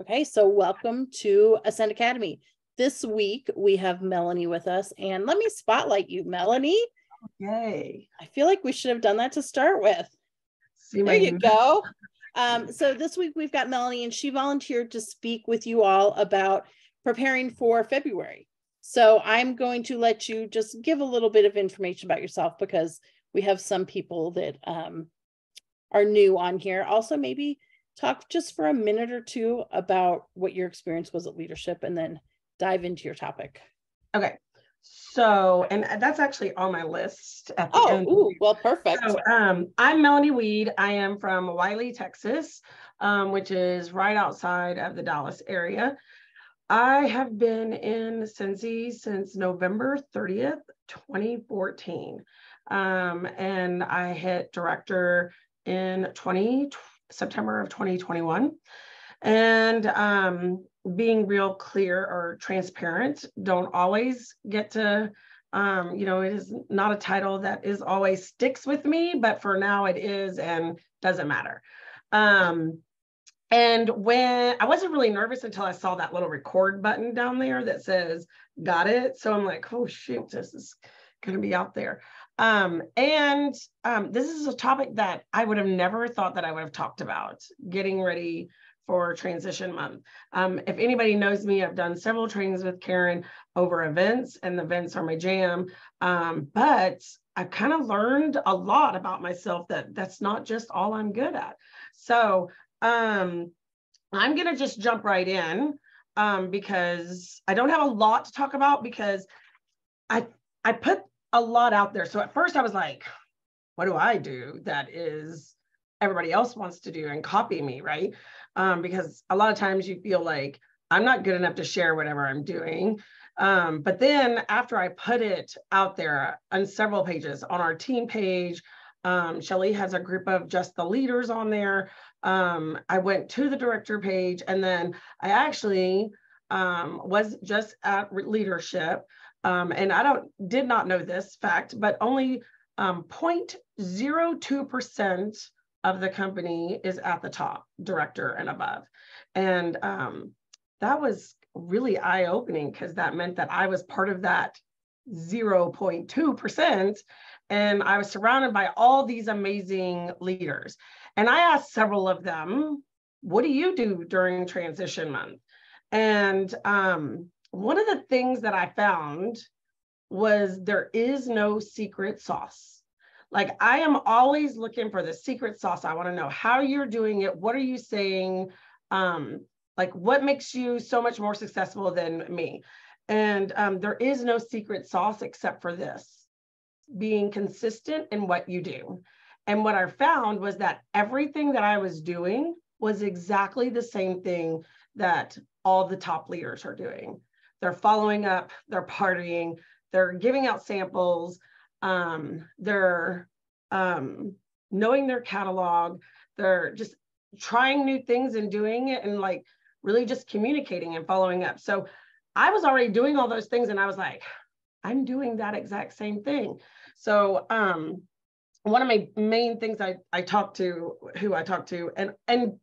Okay, so welcome to Ascend Academy. This week we have Melanie with us, and let me spotlight you, Melanie. Yay. I feel like we should have done that to start with. There you go. So this week we've got Melanie, and she volunteered to speak with you all about preparing for February. So I'm going to let you just give a little bit of information about yourself, because we have some people that are new on here. Also, maybe talk just for a minute or two about what your experience was at leadership, and then dive into your topic. Okay. So, and that's actually on my list at the end. Ooh, well, perfect. So, I'm Melanie Weed. I am from Wiley, Texas, which is right outside of the Dallas area. I have been in Cincy since November 30th, 2014. And I hit director in September of 2021. And being real clear or transparent, don't always get to, it is not a title that is always sticks with me, but for now it is and doesn't matter. And when I wasn't really nervous until I saw that little record button down there that says, got it. So I'm like, oh shoot, this is going to be out there. This is a topic that I would have never thought that I would have talked about, getting ready for transition month. If anybody knows me, I've done several trainings with Karen over events, and the events are my jam. But I've kind of learned a lot about myself that's not just all I'm good at. So I'm going to just jump right in because I don't have a lot to talk about, because I put a lot out there. So at first I was like, what do I do that is everybody else wants to do and copy me, right? Because a lot of times you feel like I'm not good enough to share whatever I'm doing. But then after I put it out there on several pages on our team page, Shelly has a group of just the leaders on there. I went to the director page, and then I actually was just at leadership. And I did not know this fact, but only 0.02% of the company is at the top, director and above. And that was really eye-opening, because that meant that I was part of that 0.2%. And I was surrounded by all these amazing leaders. And I asked several of them, what do you do during transition month? And one of the things that I found was there is no secret sauce. Like, I am always looking for the secret sauce. I want to know how you're doing it. What are you saying? Like, what makes you so much more successful than me? And there is no secret sauce except for this: being consistent in what you do. And what I found was that everything that I was doing was exactly the same thing that all the top leaders are doing. They're following up, they're partying, they're giving out samples, they're knowing their catalog, they're just trying new things and doing it, and like really just communicating and following up. So I was already doing all those things, and I was like, I'm doing that exact same thing. So one of my main things I talk to, and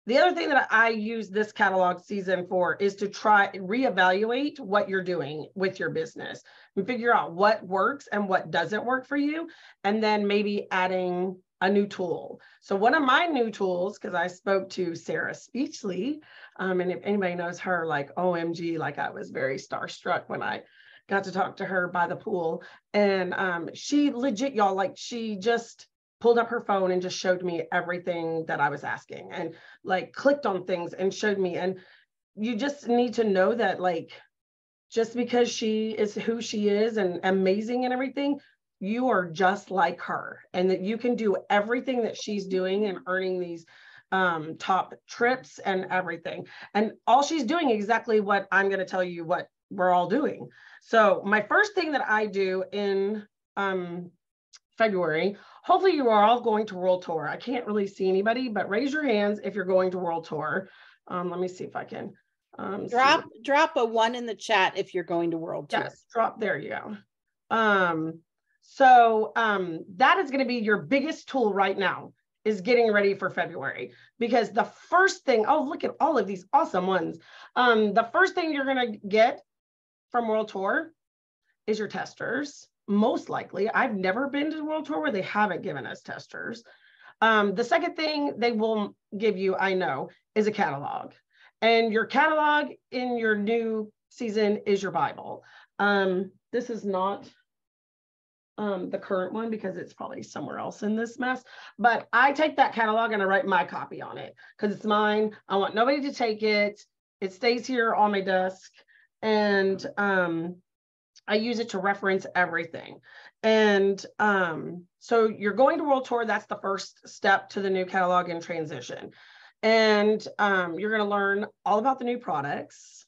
the other thing that I use this catalog season for is to try reevaluate what you're doing with your business and figure out what works and what doesn't work for you, and then maybe adding a new tool. So one of my new tools, because I spoke to Sarah Speechley, and if anybody knows her, like OMG, like I was very starstruck when I got to talk to her by the pool. And she legit, y'all, like she just pulled up her phone and just showed me everything that I was asking, and like clicked on things and showed me. And you just need to know that, like, just because she is who she is and amazing and everything, you are just like her, and that you can do everything that she's doing and earning these top trips and everything. And all she's doing exactly what I'm going to tell you what we're all doing. So my first thing that I do in February, hopefully you are all going to World Tour. I can't really see anybody, but raise your hands if you're going to World Tour. Let me see if I can. Drop a 1 in the chat if you're going to World Tour. Yes, drop, there you go. So that is going to be your biggest tool right now, is getting ready for February, because the first thing, oh, look at all of these awesome ones. The first thing you're going to get from World Tour is your testers. Most likely. I've never been to World Tour where they haven't given us testers. The second thing they will give you, I know, is a catalog. And your catalog in your new season is your Bible. This is not the current one because it's probably somewhere else in this mess, but I take that catalog and I write my copy on it because it's mine. I want nobody to take it. It stays here on my desk, and I use it to reference everything. And so you're going to World Tour. That's the first step to the new catalog and transition. And you're going to learn all about the new products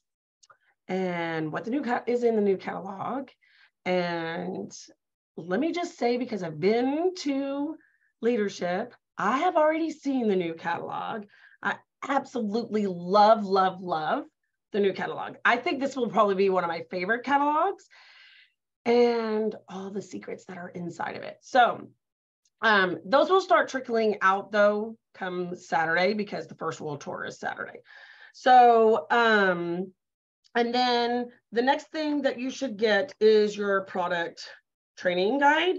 and what the new is in the new catalog. And let me just say, because I've been to leadership, I have already seen the new catalog. I absolutely love, love, love the new catalog. I think this will probably be one of my favorite catalogs, and all the secrets that are inside of it. So those will start trickling out though come Saturday, because the first World Tour is Saturday. So and then the next thing that you should get is your product training guide.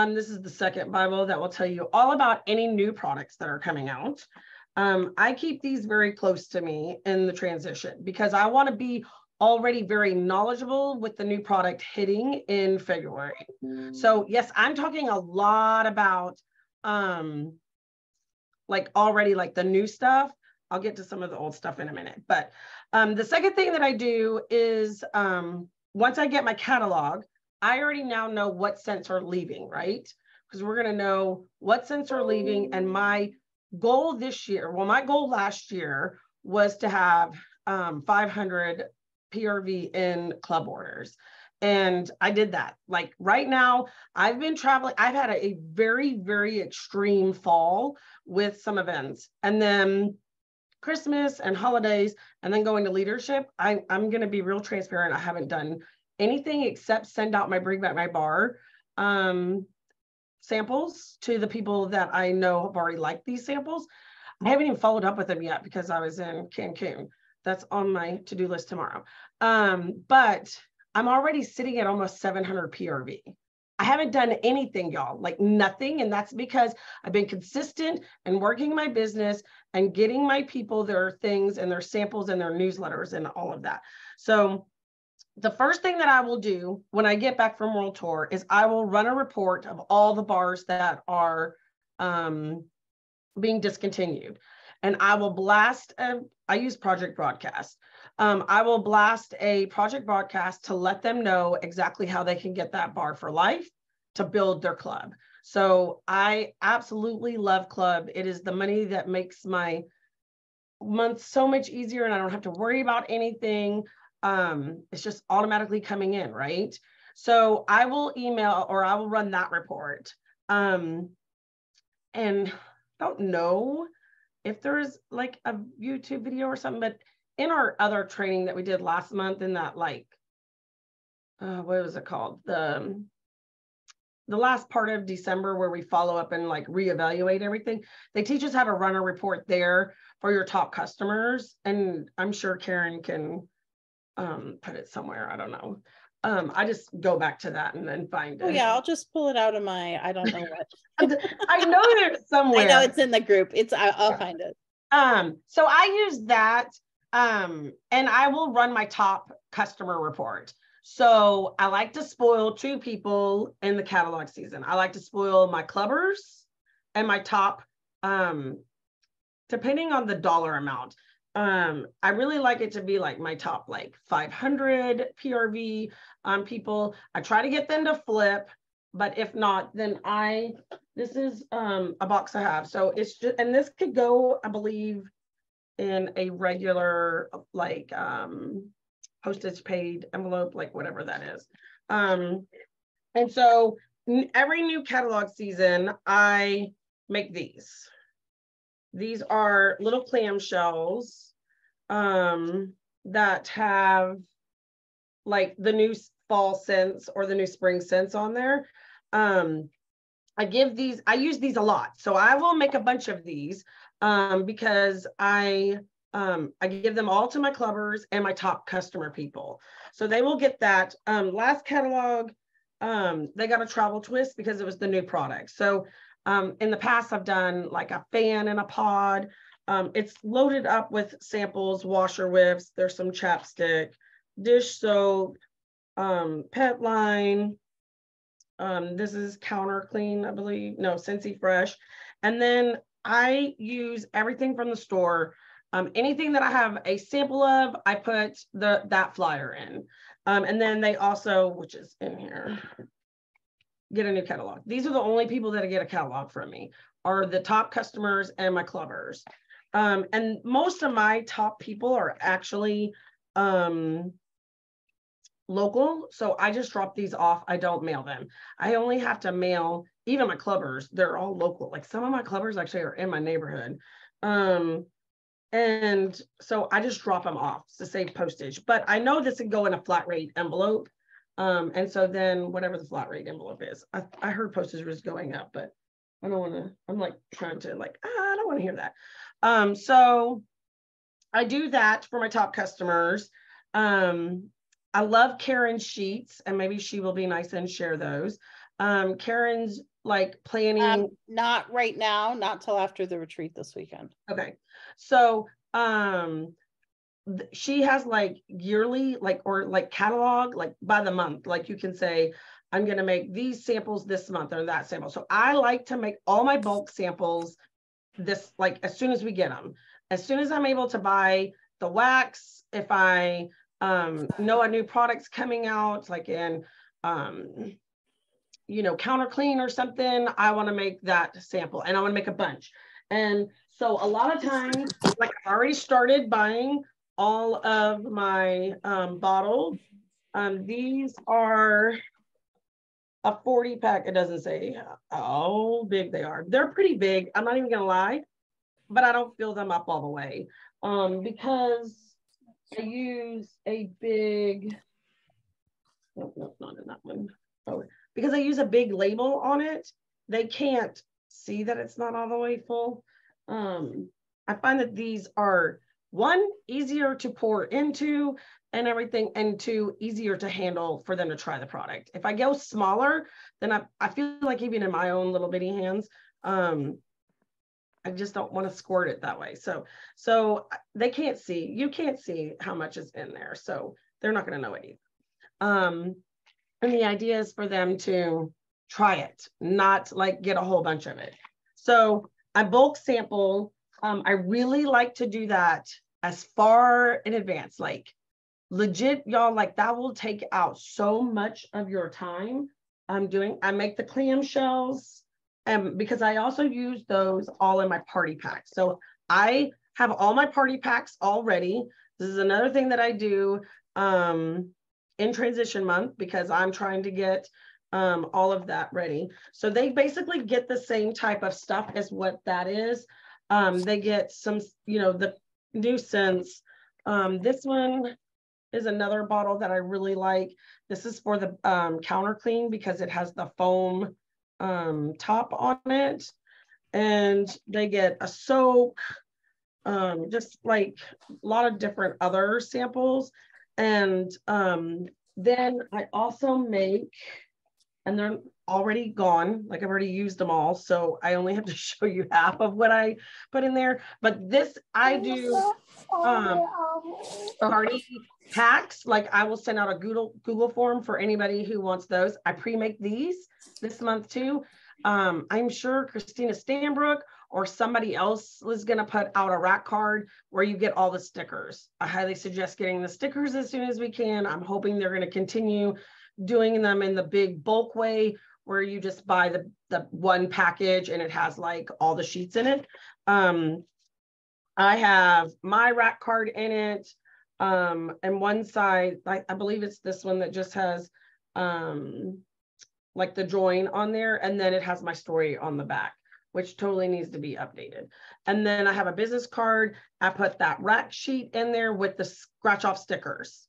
This is the second Bible that will tell you all about any new products that are coming out. I keep these very close to me in the transition because I want to be already very knowledgeable with the new product hitting in February. So yes, I'm talking a lot about like already like the new stuff. I'll get to some of the old stuff in a minute. But the second thing that I do is once I get my catalog, I already now know what scents are leaving, right? Because we're going to know what scents are leaving. And my goal this year, well, my goal last year was to have 500 PRV in club orders. And I did that. Like right now, I've been traveling. I've had a very, very extreme fall with some events. And then Christmas and holidays, and then going to leadership. I'm going to be real transparent. I haven't done anything except send out my Bring Back My Bar samples to the people that I know have already liked these samples. I haven't even followed up with them yet because I was in Cancun. That's on my to-do list tomorrow. But I'm already sitting at almost 700 PRV. I haven't done anything, y'all, like nothing. And that's because I've been consistent and working my business and getting my people their things and their samples and their newsletters and all of that. So the first thing that I will do when I get back from World Tour is I will run a report of all the bars that are being discontinued. And I will blast, I use Project Broadcast. I will blast a Project Broadcast to let them know exactly how they can get that bar for life to build their club. So I absolutely love club. It is the money that makes my month so much easier, and I don't have to worry about anything. It's just automatically coming in, right? So I will email or I will run that report. And I don't know if there's like a YouTube video or something, but in our other training that we did last month in that like, what was it called? The last part of December where we follow up and like reevaluate everything. They teach us how to run a report there for your top customers. And I'm sure Karen can put it somewhere. I don't know. I just go back to that and then find it. Oh yeah, I'll just pull it out of my, I don't know what. I know there's somewhere. I know it's in the group. I'll find it. So I use that and I will run my top customer report. So I like to spoil two people in the catalog season. I like to spoil my clubbers and my top, depending on the dollar amount. I really like it to be like my top like 500 PRV people. I try to get them to flip, but if not, then this is a box I have. So it's just, and this could go, I believe, in a regular like postage paid envelope, like whatever that is. And so every new catalog season, I make these. These are little clamshells that have like the new fall scents or the new spring scents on there. I use these a lot. So I will make a bunch of these because I give them all to my clubbers and my top customer people. So they will get that. Last catalog, they got a travel twist because it was the new product. So in the past, I've done like a fan and a pod. It's loaded up with samples, washer whiffs. There's some chapstick, dish soap, pet line. This is Counter Clean, I believe. No, Scentsy Fresh. And then I use everything from the store. Anything that I have a sample of, I put that flyer in. And then they also, which is in here, get a new catalog. These are the only people that get a catalog from me, are the top customers and my clubbers. And most of my top people are actually local. So I just drop these off. I don't mail them. I only have to mail, even my clubbers, they're all local. Like some of my clubbers actually are in my neighborhood. And so I just drop them off to save postage, but I know this would go in a flat rate envelope. And so then whatever the flat rate envelope is, I heard postage was going up, but I don't want to, I'm like trying to like, I don't want to hear that. So I do that for my top customers. I love Karen's sheets, and maybe she will be nice and share those. Karen's like planning. Not right now, not till after the retreat this weekend. Okay. So she has like yearly, or catalog, like by the month, like you can say, I'm going to make these samples this month or that sample. So I like to make all my bulk samples this, like as soon as we get them, as soon as I'm able to buy the wax, if I know a new product's coming out, like in, Counter Clean or something, I want to make that sample and I want to make a bunch. And so a lot of times, like I've already started buying all of my bottles. These are a 40 pack. It doesn't say how big they are. They're pretty big. I'm not even going to lie, but I don't fill them up all the way because I use a big, no, not in that one. Oh, because I use a big label on it, they can't see that it's not all the way full. I find that these are, one, easier to pour into and everything, and two, easier to handle for them to try the product. If I go smaller, then I feel like even in my own little bitty hands, I just don't want to squirt it that way. So they can't see, you can't see how much is in there. So they're not going to know it either. And the idea is for them to try it, not like get a whole bunch of it. So I bulk sample. I really like to do that as far in advance, like legit, y'all, like that will take out so much of your time. I make the clamshells. Because I also use those all in my party packs. So I have all my party packs all ready. This is another thing that I do in transition month, because I'm trying to get all of that ready. So they basically get the same type of stuff as what that is. They get some, the new scents. This one is another bottle that I really like. This is for the Counter Clean because it has the foam top on it, and they get a soak, just like a lot of different other samples. And then I also make, and they're already gone, like I've already used them all, so I only have to show you half of what I put in there. But this I do party packs. Like I will send out a Google form for anybody who wants those. I pre-make these this month too. I'm sure Christina Stanbrook or somebody else is going to put out a rack card where you get all the stickers. I highly suggest getting the stickers as soon as we can. I'm hoping they're going to continue doing them in the big bulk way where you just buy the one package and it has like all the sheets in it. I have my rack card in it. And one side, I believe it's this one that just has like the join on there, and then it has my story on the back, which totally needs to be updated. And then I have a business card. I put that rack sheet in there with the scratch off stickers.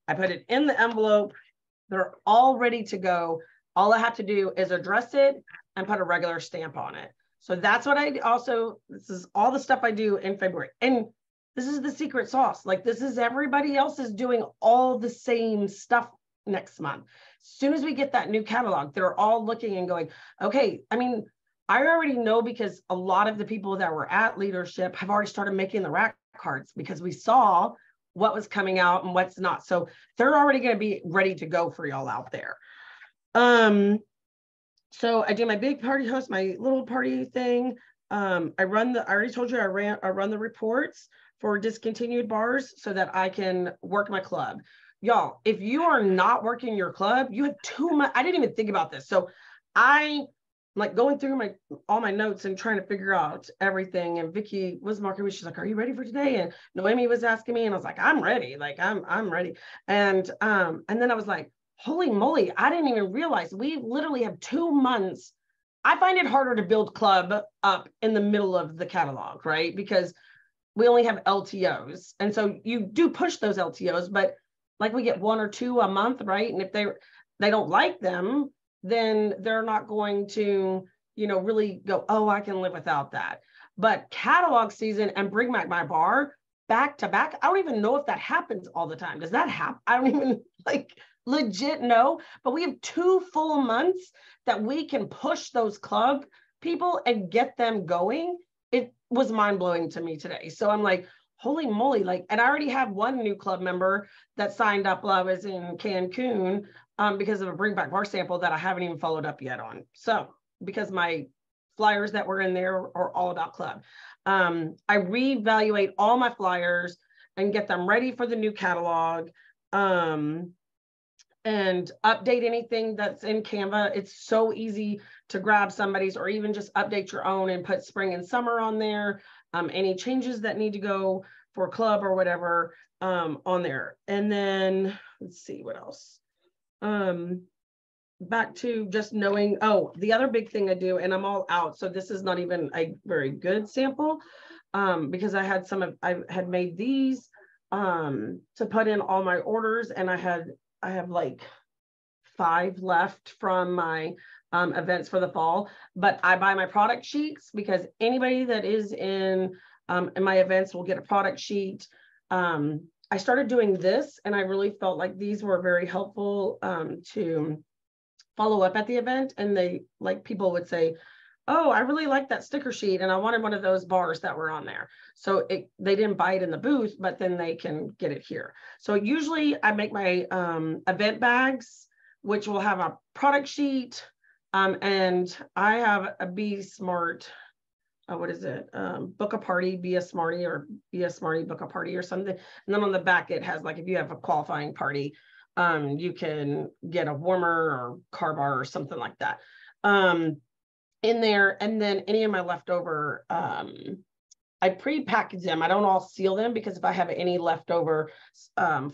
I put it in the envelope. They're all ready to go. All I have to do is address it and put a regular stamp on it. So that's what I also, this is all the stuff I do in February. And this is the secret sauce. Like this is everybody else is doing all the same stuff next month. As soon as we get that new catalog, they're all looking and going, okay, I mean, I already know because a lot of the people that were at leadership have already started making the rack cards because we saw what was coming out and what's not. So they're already going to be ready to go for y'all out there. So I do my big party host, my little party thing. I already told you I run the reports for discontinued bars so that I can work my club. Y'all, if you are not working your club, you have too much. I didn't even think about this. So I like going through all my notes and trying to figure out everything. And Vicky was marking me. She's like, "Are you ready for today?" And Noemi was asking me, and I was like, "I'm ready. Like I'm ready." And then I was like, "Holy moly! I didn't even realize we literally have 2 months." I find it harder to build club up in the middle of the catalog, right? Because we only have LTOs, and so you do push those LTOs, but like we get 1 or 2 a month, right? And if they don't like them, then they're not going to, really go, oh, I can live without that. But catalog season and Bring Back My Bar back to back, I don't even know if that happens all the time. Does that happen? I don't even legit know, but we have 2 full months that we can push those club people and get them going. It was mind blowing to me today. So I'm like, holy moly, and I already have 1 new club member that signed up while I was in Cancun because of a Bring Back Bar sample that I haven't even followed up yet on. So because my flyers that were in there are all about club. I reevaluate all my flyers and get them ready for the new catalog and update anything that's in Canva. It's so easy to grab somebody's or even just update your own and put spring and summer on there. Any changes that need to go for club or whatever on there. And then let's see what else. Back to just knowing, the other big thing I do, and I'm all out. So this is not even a very good sample because I had made these to put in all my orders, and I have like 5 left from my events for the fall, but I buy my product sheets because anybody that is in my events will get a product sheet. I started doing this and I really felt like these were very helpful to follow up at the event. And people would say, oh, I really like that sticker sheet and I wanted one of those bars that were on there. So they didn't buy it in the booth, but then they can get it here. So usually I make my event bags, which will have a product sheet. And I have a Be Smart, what is it? Book a party, be a smarty, or be a smarty, book a party or something. And then on the back, it has if you have a qualifying party, you can get a warmer or car bar or something like that in there. And then any of my leftover, I pre-package them. I don't all seal them because if I have any leftover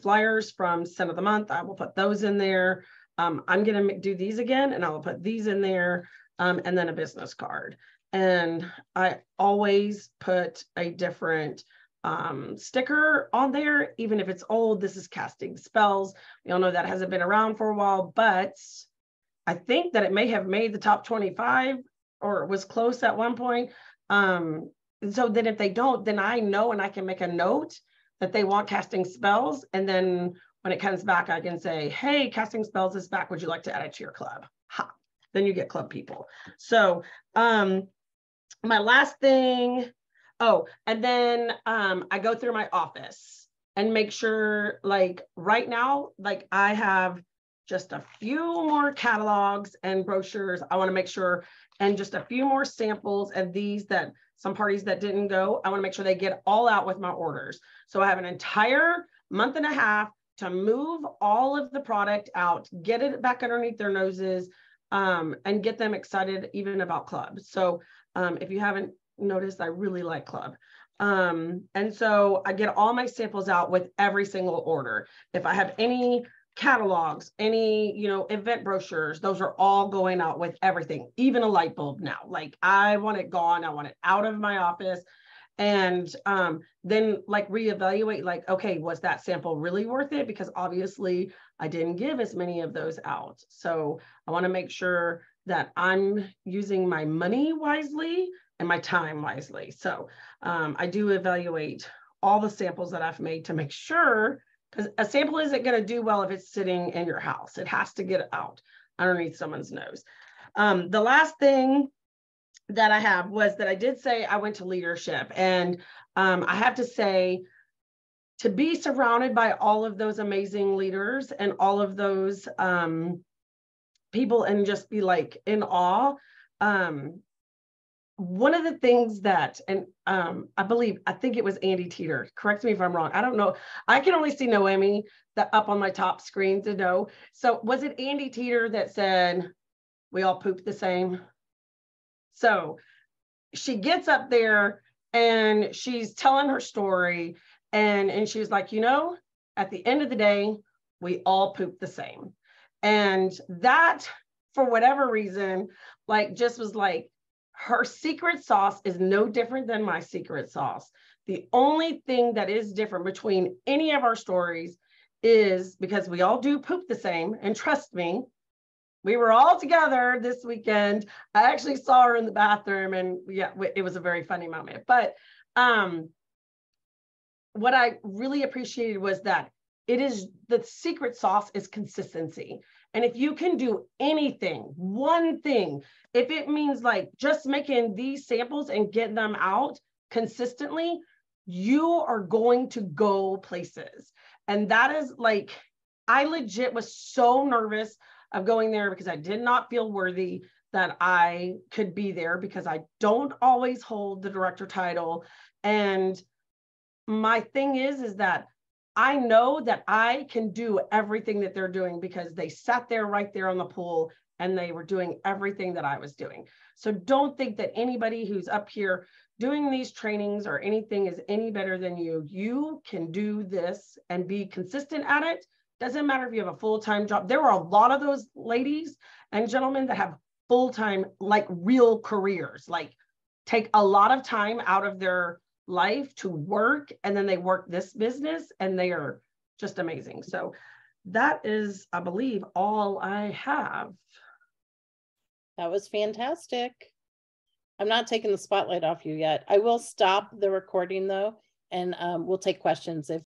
flyers from Scent of the Month, I will put those in there. I'm going to do these again and I'll put these in there and then a business card. And I always put a different sticker on there, even if it's old. This is Casting Spells. We all know that hasn't been around for a while, but I think that it may have made the top 25 or it was close at one point. So then if they don't, then I know and I can make a note that they want Casting Spells. And then when it comes back, I can say, hey, Casting Spells is back. Would you like to add it to your club? Ha. Then you get club people. So my last thing, and then I go through my office and make sure right now, I have just a few more catalogs and brochures. I want to make sure, and just a few more samples of these that some parties that didn't go, I want to make sure they get all out with my orders. So I have an entire month and a half to move all of the product out, get it back underneath their noses, and get them excited even about club. So if you haven't noticed, I really like club. And so I get all my samples out with every single order. If I have any catalogs, any, event brochures, those are all going out with everything, even a light bulb now. I want it gone. I want it out of my office. And then reevaluate, okay, was that sample really worth it? Because obviously I didn't give as many of those out. So I want to make sure that I'm using my money wisely and my time wisely. So I do evaluate all the samples that I've made to make sure, because a sample isn't going to do well if it's sitting in your house. It has to get out underneath someone's nose. The last thing that I have was that I did say I went to leadership, and I have to say, to be surrounded by all of those amazing leaders and all of those people and just be like in awe. One of the things that, and I think it was Andy Teeter, correct me if I'm wrong. I don't know. I can only see Noemi up on my top screen to know. So was it Andy Teeter that said, we all poop the same? So she gets up there and she's telling her story, and she's like, you know, at the end of the day, we all poop the same. And that, for whatever reason, like just was like, her secret sauce is no different than my secret sauce. The only thing that is different between any of our stories is because we all do poop the same. And trust me, we were all together this weekend. I actually saw her in the bathroom, and yeah, it was a very funny moment. But what I really appreciated was that it is, the secret sauce is consistency. And if you can do anything, one thing, if it means like just making these samples and getting them out consistently, you are going to go places. And that is like, I legit was so nervous of going there because I did not feel worthy that I could be there, because I don't always hold the director title. And my thing is that I know that I can do everything that they're doing because they sat there right there on the pool and they were doing everything that I was doing. So don't think that anybody who's up here doing these trainings or anything is any better than you. You can do this and be consistent at it. Doesn't matter if you have a full-time job. There are a lot of those ladies and gentlemen that have full-time, like real careers, like take a lot of time out of their life to work, and then they work this business, and they are just amazing. So that is, I believe, all I have. That was fantastic. I'm not taking the spotlight off you yet. I will stop the recording though, and we'll take questions if